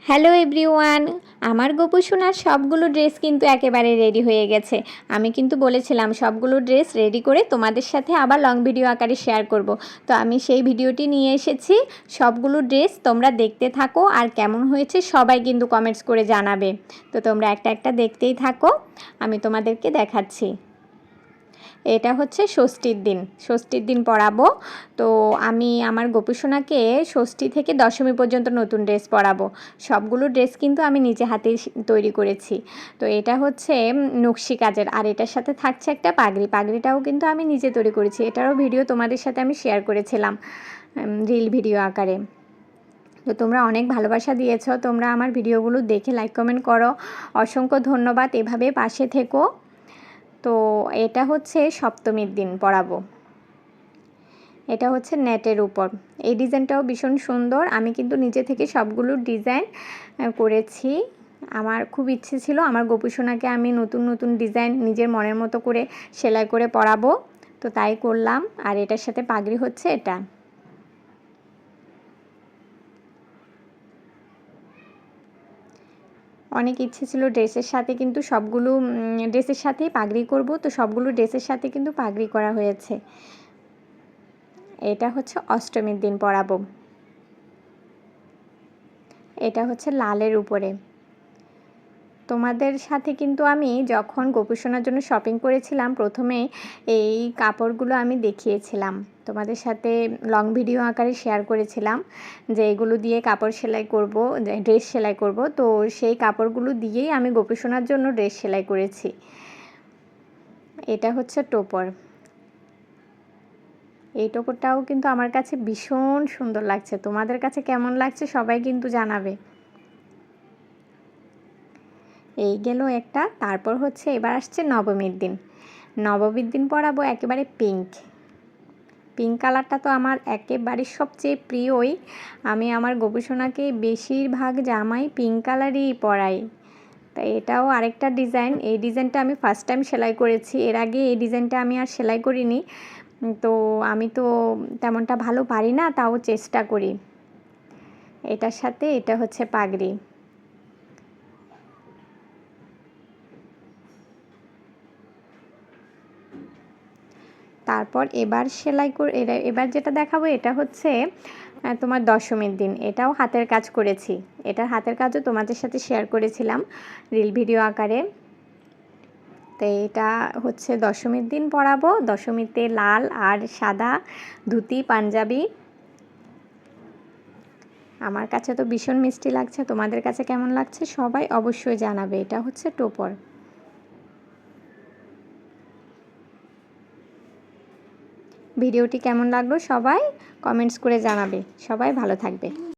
Hello everyone, আমার গোপু সোনার সবগুলো ড্রেস কিন্তু একেবারে রেডি হয়ে গেছে। আমি কিন্তু বলেছিলাম সবগুলো ড্রেস রেডি করে তোমাদের সাথে আবার লং ভিডিও আকারে শেয়ার করব। তো আমি সেই ভিডিওটি নিয়ে এসেছি। সবগুলো ড্রেস তোমরা দেখতে থাকো, আর কেমন হয়েছে সবাই কিন্তু কমেন্টস করে জানাবে। তো তোমরা একটা একটা দেখতেই থাকো, আমি তোমাদেরকে দেখাচ্ছি। এটা হচ্ছে ষষ্ঠীর দিন পরাবো। তো আমি আমার গোপু সোনাকে ষষ্ঠী থেকে দশমী পর্যন্ত নতুন ড্রেস পরাবো। সবগুলো ড্রেস কিন্তু আমি নিজে হাতেই তৈরি করেছি। তো এটা হচ্ছে নকশি কাজের, আর এটার সাথে থাকছে একটা পাগড়িটাও কিন্তু আমি নিজে তৈরি করেছি। এটারও ভিডিও তোমাদের সাথে আমি শেয়ার করেছিলাম রিল ভিডিও আকারে। তো তোমরা অনেক ভালোবাসা দিয়েছো, তোমরা আমার ভিডিওগুলো দেখে লাইক কমেন্ট করো, অসংখ্য ধন্যবাদ। এভাবে পাশে থেকো। তো এটা হচ্ছে সপ্তমীর দিন পরাবো। এটা হচ্ছে নেটের উপর। এই ডিজাইনটাও ভীষণ সুন্দর। আমি কিন্তু নিজে থেকে সবগুলো ডিজাইন করেছি। আমার খুব ইচ্ছে ছিল আমার গোপু সোনাকে আমি নতুন নতুন ডিজাইন নিজের মনের মতো করে সেলাই করে পরাবো, তো তাই করলাম। আর এটার সাথে পাগড়ি হচ্ছে এটা। অনেক ইচ্ছে ছিল ড্রেসের সাথে, কিন্তু সবগুলো ড্রেসের সাথেই পাগড়ি করব, তো সবগুলো ড্রেসের সাথে কিন্তু পাগড়ি করা হয়েছে। এটা হচ্ছে অষ্টমীর দিন পরাবো। এটা হচ্ছে লালের উপরে। তোমাদের সাথে কিন্তু আমি যখন গোপু সোনার জন্য শপিং করেছিলাম, প্রথমে এই কাপড়গুলো আমি দেখিয়েছিলাম তোমাদের সাথে, লং ভিডিও আকারে শেয়ার করেছিলাম যে এগুলো দিয়ে কাপড় সেলাই করব, ড্রেস সেলাই করব। তো সেই কাপড়গুলো দিয়েই আমি গোপু সোনার জন্য ড্রেস সেলাই করেছি। এটা হচ্ছে টোপর। এই টোপরটাও কিন্তু আমার কাছে ভীষণ সুন্দর লাগছে। তোমাদের কাছে কেমন লাগছে সবাই কিন্তু জানাবে। এই গেল একটা। তারপর হচ্ছে এবার আসছে নবমীর দিন পরাবো একেবারে পিঙ্ক কালারটা তো আমার একেবারে সবচেয়ে প্রিয়ই। আমি আমার গোপু সোনাকে বেশিরভাগ জামাই পিঙ্ক কালারই পরাই। তাই এটাও আরেকটা ডিজাইন। এই ডিজাইনটা আমি ফার্স্ট টাইম সেলাই করেছি, এর আগে এই ডিজাইনটা আমি আর সেলাই করিনি। তো আমি তো তেমনটা ভালো পারি না, তাও চেষ্টা করি। এটার সাথে এটা হচ্ছে পাগড়ি। তারপর এবার যেটা দেখাবো এটা হচ্ছে তোমার দশমীর দিন। এটাও হাতের কাজ করেছি। এটার হাতের কাজও তোমাদের সাথে শেয়ার করেছিলাম রিল ভিডিও আকারে। তো এটা হচ্ছে দশমীর দিন পরাবো। দশমীতে লাল আর সাদা ধুতি পাঞ্জাবি। আমার কাছে তো ভীষণ মিষ্টি লাগছে, তোমাদের কাছে কেমন লাগছে সবাই অবশ্যই জানাবে। এটা হচ্ছে টোপর। ভিডিওটি কেমন লাগলো সবাই কমেন্টস করে জানাবে। সবাই ভালো থাকবে।